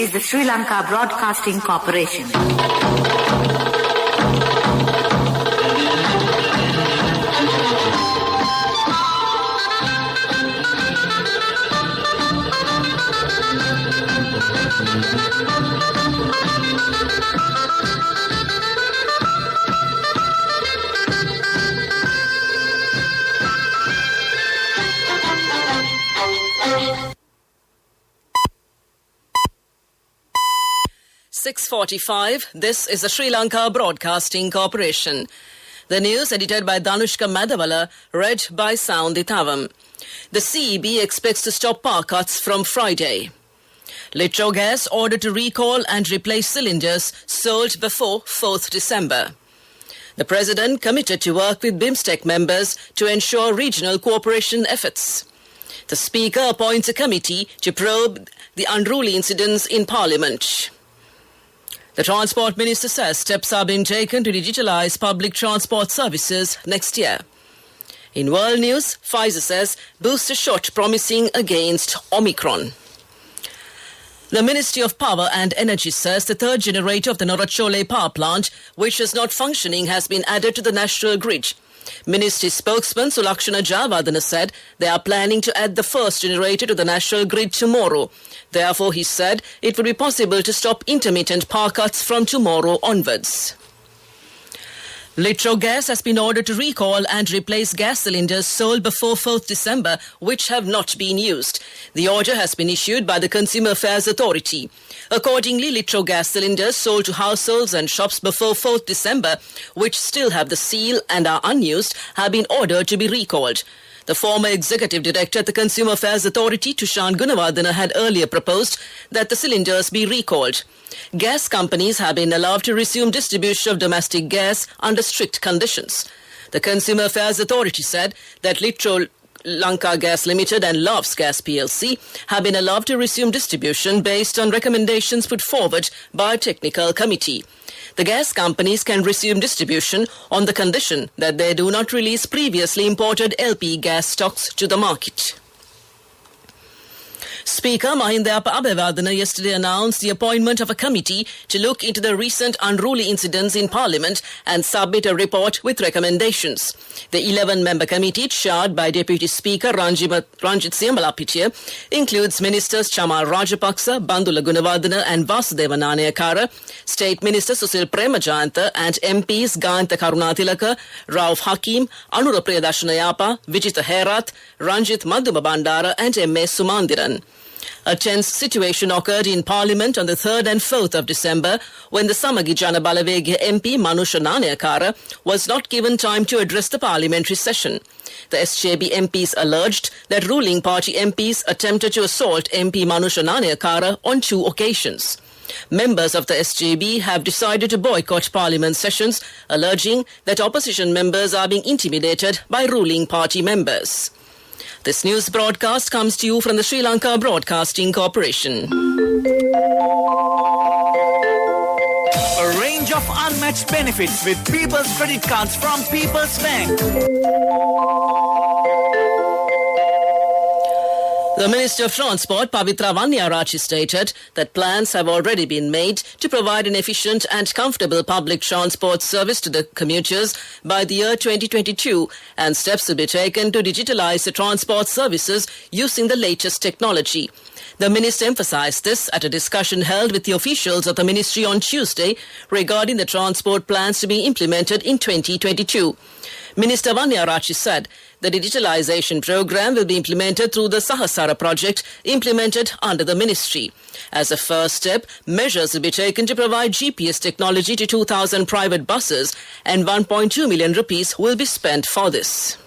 is the Sri Lanka Broadcasting Corporation. .45, this is the Sri Lanka Broadcasting Corporation. The news edited by Danushka Madhavala, read by Soundi Thavam. The CEB expects to stop power cuts from Friday. Litro Gas ordered to recall and replace cylinders sold before 4th December. The President committed to work with BIMSTEC members to ensure regional cooperation efforts. The Speaker appoints a committee to probe the unruly incidents in Parliament. The Transport Minister says steps are being taken to digitalise public transport services next year. In world news, Pfizer says booster shot promising against Omicron. The Ministry of Power and Energy says the third generator of the Norachole power plant, which is not functioning, has been added to the national grid. Ministry spokesman Sulakshana Jayawardena said they are planning to add the first generator to the national grid tomorrow. Therefore, he said it would be possible to stop intermittent power cuts from tomorrow onwards. Litro Gas has been ordered to recall and replace gas cylinders sold before 4th December, which have not been used. The order has been issued by the Consumer Affairs Authority. Accordingly, Litro gas cylinders sold to households and shops before 4th December, which still have the seal and are unused, have been ordered to be recalled. The former executive director at the Consumer Affairs Authority, Tushan Gunawardena, had earlier proposed that the cylinders be recalled. Gas companies have been allowed to resume distribution of domestic gas under strict conditions. The Consumer Affairs Authority said that Litro Lanka Gas Limited and Loves Gas PLC have been allowed to resume distribution based on recommendations put forward by a technical committee. The gas companies can resume distribution on the condition that they do not release previously imported LP gas stocks to the market. Speaker Mahinda Abeyewardena yesterday announced the appointment of a committee to look into the recent unruly incidents in Parliament and submit a report with recommendations. The 11-member committee, chaired by Deputy Speaker Ranjit Siyamalapitiya, includes Ministers Chamal Rajapaksa, Bandula Gunawardena and Vasudeva Nanayakara, State Minister Susil Premajayantha and MPs Gayantha Karunatilaka, Rauf Hakim, Anura Priyadashana Yapa, Vijitha Herath, Ranjit Madhuma Bandara and M.A. Sumandiran. A tense situation occurred in Parliament on the 3rd and 4th of December when the Samagi Jana Balawegya MP Manusha Nanayakara was not given time to address the parliamentary session. The SJB MPs alleged that ruling party MPs attempted to assault MP Manusha Nanayakara on 2 occasions. Members of the SJB have decided to boycott parliament sessions, alleging that opposition members are being intimidated by ruling party members. This news broadcast comes to you from the Sri Lanka Broadcasting Corporation. A range of unmatched benefits with People's Credit Cards from People's Bank. The Minister of Transport, Pavitra Vanniyarachi, stated that plans have already been made to provide an efficient and comfortable public transport service to the commuters by the year 2022, and steps will be taken to digitalise the transport services using the latest technology. The Minister emphasised this at a discussion held with the officials of the Ministry on Tuesday regarding the transport plans to be implemented in 2022. Minister Vanniyarachi said the digitalisation programme will be implemented through the Sahasara project implemented under the ministry. As a first step, measures will be taken to provide GPS technology to 2,000 private buses, and 1.2 million rupees will be spent for this.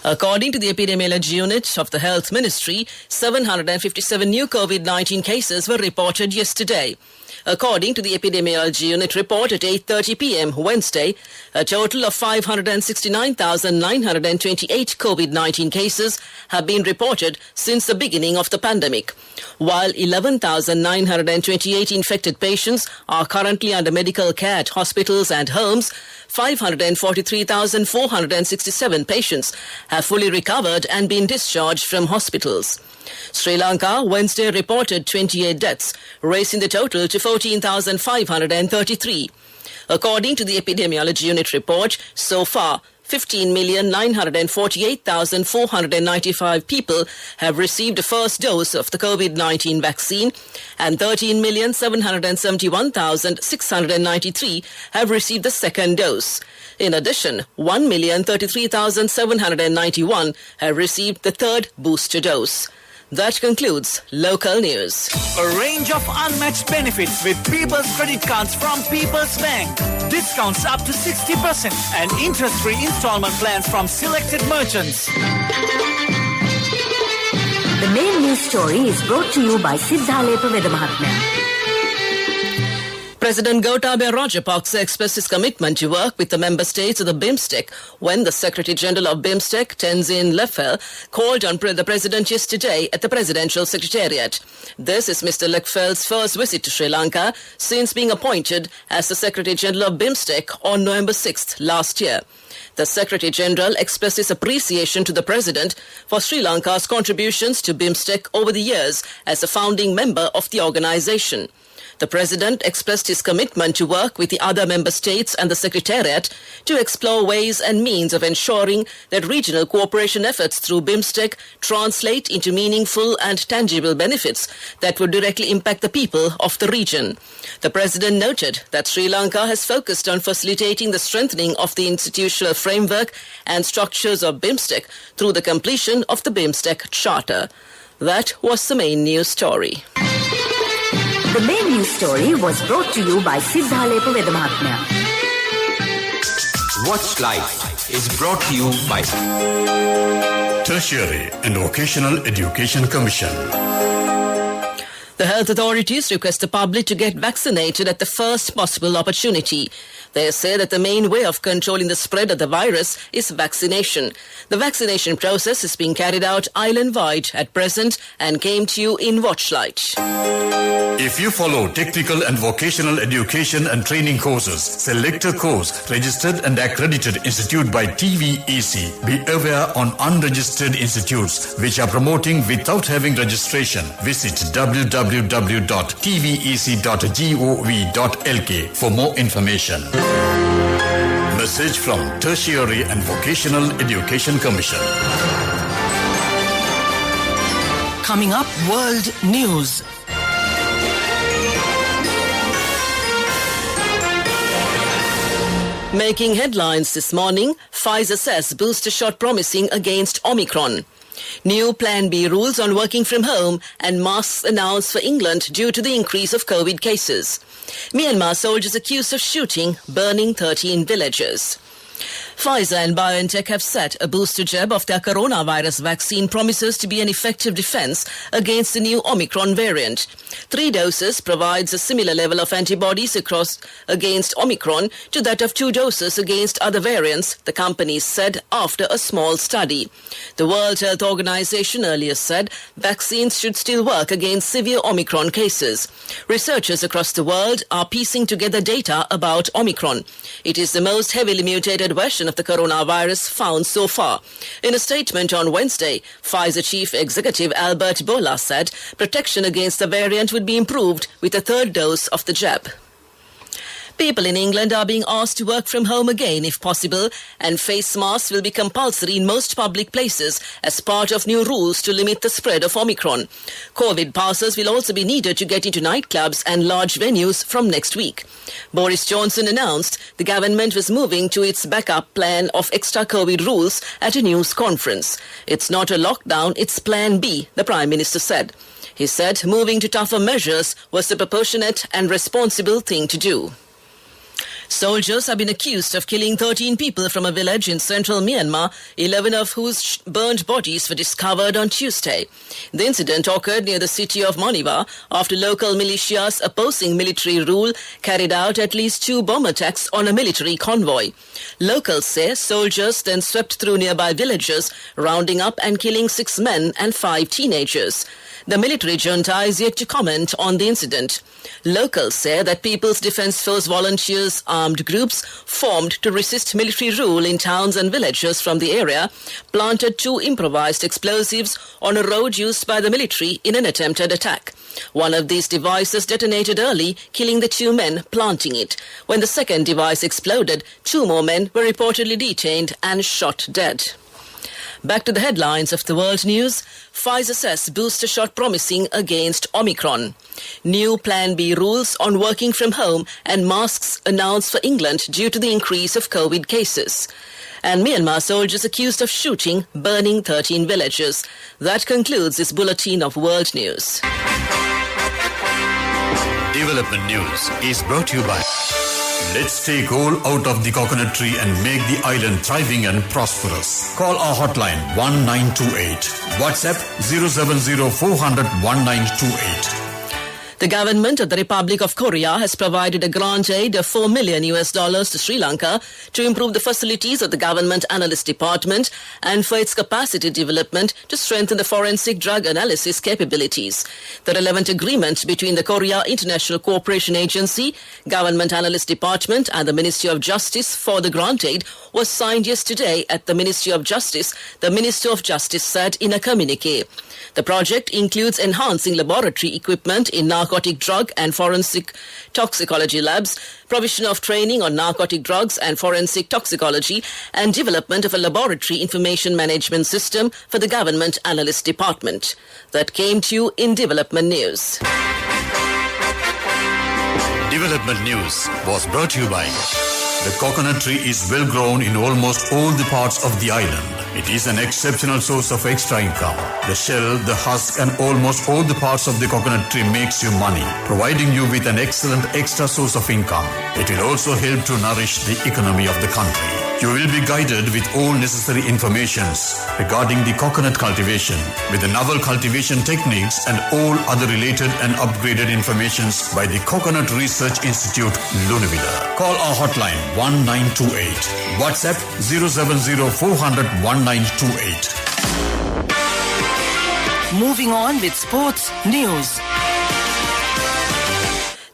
According to the Epidemiology Unit of the Health Ministry, 757 new COVID-19 cases were reported yesterday. According to the Epidemiology Unit report at 8:30 p.m. Wednesday, a total of 569,928 COVID-19 cases have been reported since the beginning of the pandemic. While 11,928 infected patients are currently under medical care at hospitals and homes, 543,467 patients have fully recovered and been discharged from hospitals. Sri Lanka Wednesday reported 28 deaths, raising the total to 14,533. According to the Epidemiology Unit report, so far, 15,948,495 people have received a first dose of the COVID-19 vaccine and 13,771,693 have received the second dose. In addition, 1,033,791 have received the third booster dose. That concludes local news. A range of unmatched benefits with People's Credit Cards from People's Bank. Discounts up to 60% and interest-free installment plans from selected merchants. The main news story is brought to you by Siddhalepa Vedamahatmya. President Gotabaya Rajapaksa expressed his commitment to work with the member states of the BIMSTEC when the Secretary General of BIMSTEC, Tenzin Lekfel, called on the President yesterday at the Presidential Secretariat. This is Mr. Lekfel's first visit to Sri Lanka since being appointed as the Secretary General of BIMSTEC on November 6th last year. The Secretary General expressed his appreciation to the President for Sri Lanka's contributions to BIMSTEC over the years as a founding member of the organization. The President expressed his commitment to work with the other member states and the Secretariat to explore ways and means of ensuring that regional cooperation efforts through BIMSTEC translate into meaningful and tangible benefits that would directly impact the people of the region. The President noted that Sri Lanka has focused on facilitating the strengthening of the institutional framework and structures of BIMSTEC through the completion of the BIMSTEC Charter. That was the main news story. The main news story was brought to you by Siddhalepa Vedamahatmya. Watch Life is brought to you by Tertiary and Vocational Education Commission. The health authorities request the public to get vaccinated at the first possible opportunity. They say that the main way of controlling the spread of the virus is vaccination. The vaccination process is being carried out island-wide at present and came to you in Watchlight. If you follow technical and vocational education and training courses, select a course registered and accredited institute by TVEC. Be aware on unregistered institutes which are promoting without having registration. Visit www.tvec.gov.lk for more information. Message from Tertiary and Vocational Education Commission. Coming up, World News. Making headlines this morning, Pfizer says booster shot promising against Omicron. New Plan B rules on working from home and masks announced for England due to the increase of COVID cases. Myanmar soldiers accused of shooting, burning 13 villages. Pfizer and BioNTech have said a booster jab of their coronavirus vaccine promises to be an effective defense against the new Omicron variant. 3 doses provides a similar level of antibodies against Omicron to that of 2 doses against other variants, the companies said after a small study. The World Health Organization earlier said vaccines should still work against severe Omicron cases. Researchers across the world are piecing together data about Omicron. It is the most heavily mutated version of the coronavirus found so far. In a statement on Wednesday, Pfizer Chief Executive Albert Bourla said protection against the variant would be improved with a 3rd dose of the jab. People in England are being asked to work from home again if possible, and face masks will be compulsory in most public places as part of new rules to limit the spread of Omicron. COVID passes will also be needed to get into nightclubs and large venues from next week. Boris Johnson announced the government was moving to its backup plan of extra COVID rules at a news conference. It's not a lockdown, it's Plan B, the Prime Minister said. He said moving to tougher measures was the proportionate and responsible thing to do. Soldiers have been accused of killing 13 people from a village in central Myanmar, 11 of whose burned bodies were discovered on Tuesday. The incident occurred near the city of Moniwa after local militias opposing military rule carried out at least 2 bomb attacks on a military convoy. Locals say soldiers then swept through nearby villages, rounding up and killing 6 men and 5 teenagers. The military junta is yet to comment on the incident. Locals say that People's Defence Force volunteers are armed groups formed to resist military rule in towns and villages from the area planted 2 improvised explosives on a road used by the military in an attempted attack. One of these devices detonated early, killing the 2 men planting it. When the second device exploded, 2 more men were reportedly detained and shot dead. Back to the headlines of the world news. Pfizer says booster shot promising against Omicron. New Plan B rules on working from home and masks announced for England due to the increase of COVID cases. And Myanmar soldiers accused of shooting, burning 13 villages. That concludes this bulletin of world news. Development News is brought to you by Let's take coal out of the coconut tree and make the island thriving and prosperous. Call our hotline 1928. WhatsApp 070 400 1928. The government of the Republic of Korea has provided a grant aid of $4 million to Sri Lanka to improve the facilities of the Government Analyst Department and for its capacity development to strengthen the forensic drug analysis capabilities. The relevant agreement between the Korea International Cooperation Agency, Government Analyst Department and the Ministry of Justice for the grant aid was signed yesterday at the Ministry of Justice, the Minister of Justice said in a communiqué. The project includes enhancing laboratory equipment in narcotic drug and forensic toxicology labs, provision of training on narcotic drugs and forensic toxicology, and development of a laboratory information management system for the Government Analyst Department. That came to you in Development News. Development News was brought to you by the coconut tree is well grown in almost all the parts of the island. It is an exceptional source of extra income. The shell, the husk and almost all the parts of the coconut tree makes you money, providing you with an excellent extra source of income. It will also help to nourish the economy of the country. You will be guided with all necessary informations regarding the coconut cultivation with the novel cultivation techniques and all other related and upgraded informations by the Coconut Research Institute, Lunavilla. Call our hotline 1928. WhatsApp 070 400 1928. Moving on with sports news.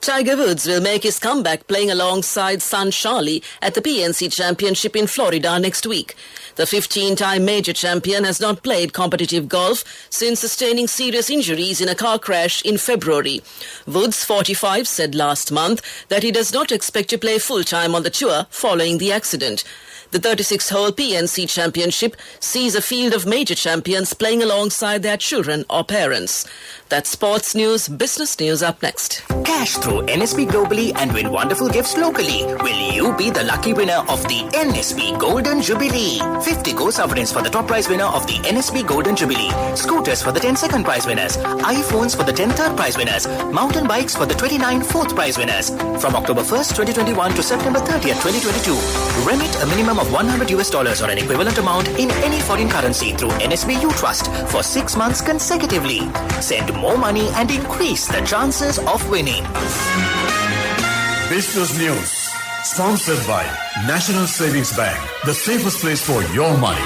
Tiger Woods will make his comeback playing alongside son Charlie at the PNC Championship in Florida next week. The 15-time major champion has not played competitive golf since sustaining serious injuries in a car crash in February. Woods, 45, said last month that he does not expect to play full-time on the tour following the accident. The 36-hole PNC Championship sees a field of major champions playing alongside their children or parents. That's sports news, business news up next. Cash through NSB globally and win wonderful gifts locally. Will you be the lucky winner of the NSB Golden Jubilee? 50 gold sovereigns for the top prize winner of the NSB Golden Jubilee. Scooters for the 10 second prize winners. iPhones for the 10 third prize winners. Mountain bikes for the 29 fourth prize winners. From October 1st, 2021 to September 30th, 2022. Remit a minimum of $100 or an equivalent amount in any foreign currency through NSB U Trust for 6 months consecutively. Send more money and increase the chances of winning. Business News, sponsored by National Savings Bank, the safest place for your money.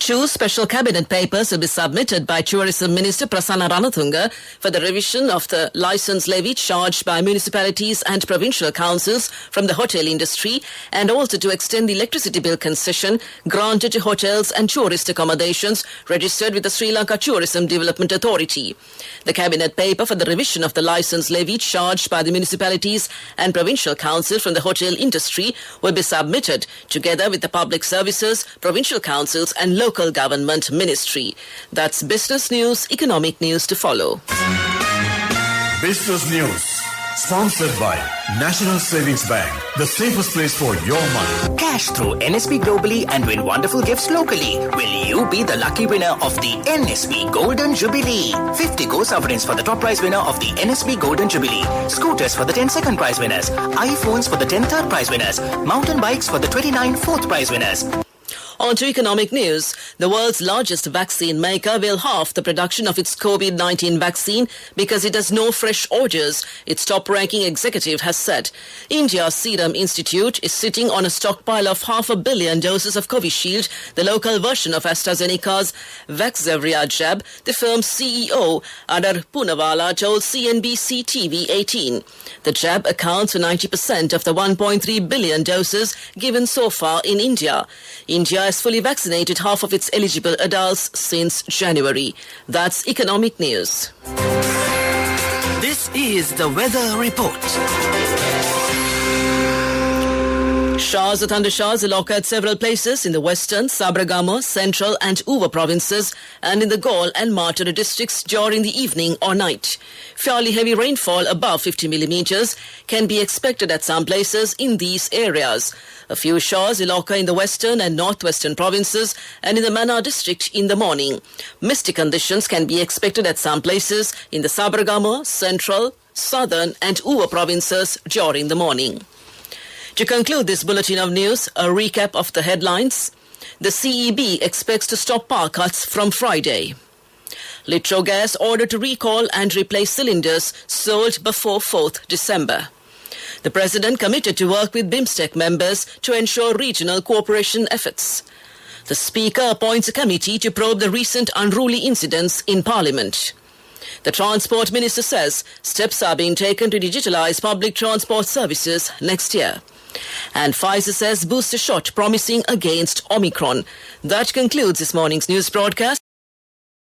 2 special cabinet papers will be submitted by Tourism Minister Prasanna Ranatunga for the revision of the licence levy charged by municipalities and provincial councils from the hotel industry and also to extend the electricity bill concession granted to hotels and tourist accommodations registered with the Sri Lanka Tourism Development Authority. The cabinet paper for the revision of the licence levy charged by the municipalities and provincial council from the hotel industry will be submitted together with the public services, provincial councils and local government ministry. That's business news, economic news to follow. Business News, sponsored by National Savings Bank, the safest place for your money. Cash through NSB globally and win wonderful gifts locally. Will you be the lucky winner of the NSB Golden Jubilee? 50 gold sovereigns for the top prize winner of the NSB Golden Jubilee. Scooters for the 10 second prize winners. iPhones for the 10 third prize winners. Mountain bikes for the 29 fourth prize winners. On to economic news. The world's largest vaccine maker will halve the production of its COVID-19 vaccine because it has no fresh orders, its top-ranking executive has said. India's Serum Institute is sitting on a stockpile of 500 million doses of Covishield, the local version of AstraZeneca's Vaxzevria jab, the firm's CEO, Adar Poonawalla, told CNBC TV 18. The jab accounts for 90% of the 1.3 billion doses given so far in India. India has fully vaccinated half of its eligible adults since January. That's economic news. This is the weather report. Showers or thundershowers will occur at several places in the western, Sabaragamuwa, central and Uva provinces and in the Gaul and Matara districts during the evening or night. Fairly heavy rainfall above 50 millimeters can be expected at some places in these areas. A few showers will occur in the western and northwestern provinces and in the Mannar district in the morning. Misty conditions can be expected at some places in the Sabaragamuwa, central, southern and Uva provinces during the morning. To conclude this bulletin of news, a recap of the headlines. The CEB expects to stop power cuts from Friday. Litrogas ordered to recall and replace cylinders sold before 4th December. The President committed to work with BIMSTEC members to ensure regional cooperation efforts. The Speaker appoints a committee to probe the recent unruly incidents in Parliament. The Transport Minister says steps are being taken to digitalize public transport services next year. And Pfizer says booster shot promising against Omicron. That concludes this morning's news broadcast.